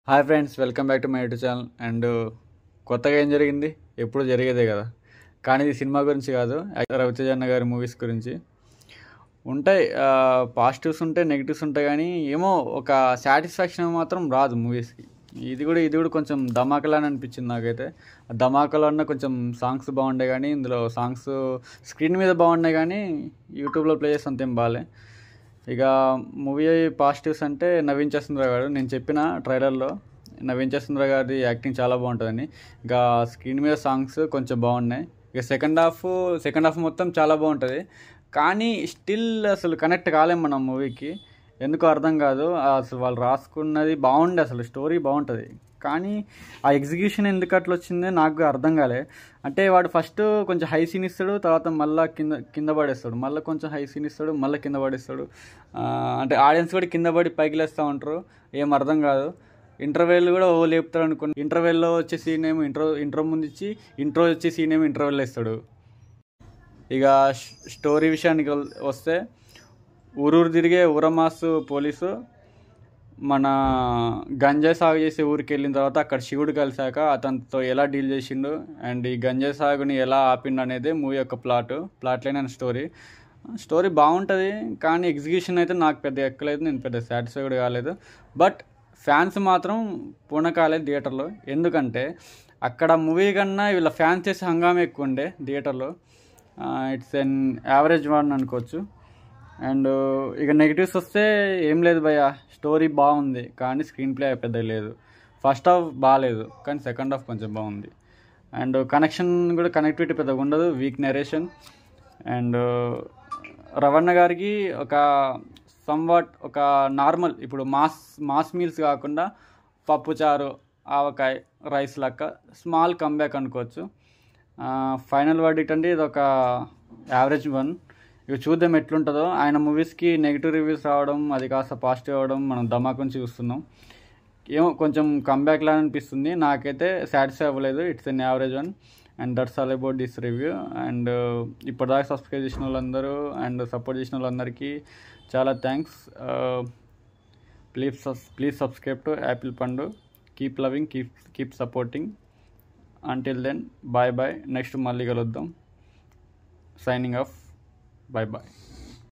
Hi friends, welcome back to my YouTube channel. And కొత్తగా ఏం జరిగింది? ఎప్పుడు జరిగేదే కదా. కానీ ఇది సినిమా గురించి కాదు, రవితేజ అన్న గారి మూవీస్ గురించి. ఉంటాయి పాజిటివ్స్ ఉంటాయి, నెగిటివ్స్ ఉంటాయి, కానీ ఏమో ఒక సాటిస్ఫాక్షన్ మాత్రం రాదు మూవీస్కి. ఇది కూడా కొంచెం ధమాకలా అనిపించింది నాకైతే. ధమాకలో అన్న కొంచెం సాంగ్స్ బాగుండే, కానీ ఇందులో సాంగ్స్ స్క్రీన్ మీద బాగున్నాయి, కానీ యూట్యూబ్లో ప్లే చేస్తే అంతేం బాగాలే. ఇక మూవీ పాజిటివ్స్ అంటే నవీన్ చంద్ర గారు, నేను చెప్పిన ట్రైలర్లో నవీన్ చంద్ర గారి యాక్టింగ్ చాలా బాగుంటుందని. ఇక స్క్రీన్ మీద సాంగ్స్ కొంచెం బాగున్నాయి. ఇక సెకండ్ హాఫ్ మొత్తం చాలా బాగుంటుంది, కానీ స్టిల్ అసలు కనెక్ట్ కాలేం మనం మూవీకి. ఎందుకో అర్థం కాదు. అసలు వాళ్ళు రాసుకున్నది బాగుండే, అసలు స్టోరీ బాగుంటుంది, కానీ ఆ ఎగ్జిక్యూషన్ ఎందుకు అట్లా వచ్చిందో నాకు అర్థం కాలే. అంటే వాడు ఫస్ట్ కొంచెం హై సీన్ ఇస్తాడు, తర్వాత మళ్ళీ కింద పడేస్తాడు, మళ్ళీ కొంచెం హై సీన్ ఇస్తాడు, మళ్ళీ కింద పడేస్తాడు. అంటే ఆడియన్స్ కూడా కింద పడి పైకి లేస్తూ ఉంటారు, ఏం అర్థం కాదు. ఇంటర్వెల్ కూడా లేపుతాడు అనుకోండి. ఇంటర్వెల్లో వచ్చే సీన్ ఏమో ఇంట్రో ముందు ఇచ్చి, ఇంట్రో వచ్చే సీన్ ఏమో ఇంటర్వెల్లో ఇస్తాడు. ఇక స్టోరీ విషయానికి వస్తే, ఊరూరు తిరిగే ఊరమాసు పోలీసు మన గంజాయి సాగు చేసే ఊరికి వెళ్ళిన తర్వాత అక్కడ శివుడు కలిశాక అతనితో ఎలా డీల్ చేసిండు, అండ్ ఈ గంజాయి సాగుని ఎలా ఆపిండు అనేది మూవీ యొక్క ప్లాట్ లైన్ అండ్ స్టోరీ బాగుంటుంది, కానీ ఎగ్జిక్యూషన్ అయితే నాకు పెద్ద ఎక్కలేదు, నేను పెద్ద సాటిస్ఫైడ్ కాలేదు. బట్ ఫ్యాన్స్ మాత్రం పూనకాలేదు థియేటర్లో. ఎందుకంటే అక్కడ మూవీ కన్నా వీళ్ళ ఫ్యాన్స్ చేసే హంగామే ఎక్కువ ఉండే థియేటర్లో. ఇట్స్ ఎన్ యావరేజ్ వన్ అనుకోవచ్చు. అండ్ ఇక నెగిటివ్స్ వస్తే ఏం లేదు భయ్య, స్టోరీ బాగుంది కానీ స్క్రీన్ ప్లే పెద్దగా లేదు. ఫస్ట్ హాఫ్ బాగాలేదు, కానీ సెకండ్ హాఫ్ కొంచెం బాగుంది. అండ్ కనెక్టివిటీ పెద్దగా ఉండదు, వీక్ నరేషన్. అండ్ రవణ గారికి ఒక నార్మల్, ఇప్పుడు మాస్ మీల్స్ కాకుండా పప్పుచారు, ఆవకాయ, రైస్ లెక్క స్మాల్ కమ్బ్యాక్ అనుకోవచ్చు. ఫైనల్ వర్డిక్ట్ అంటే ఇది ఒక యావరేజ్ వన్. ఇక చూద్దాం ఎట్లుంటుందో. ఆయన మూవీస్కి నెగిటివ్ రివ్యూస్ రావడం, అది కాస్త పాజిటివ్ అవ్వడం మనం ధమాకుని చూస్తున్నాం. ఏమో కొంచెం కంబ్యాక్ లా అనిపిస్తుంది, నాకైతే సాటిస్ఫై అవ్వలేదు. It's an average one, and that's all about this review. And ఇప్పటిదాకా సబ్స్క్రైబ్ చేసిన వాళ్ళందరూ అండ్ సపోర్ట్ చేసిన వాళ్ళందరికీ చాలా thanks. Please subscribe to apple పండు. Keep loving, keep supporting. Until then, bye bye. Next మళ్ళీ కలుద్దాం. Signing off. Bye bye.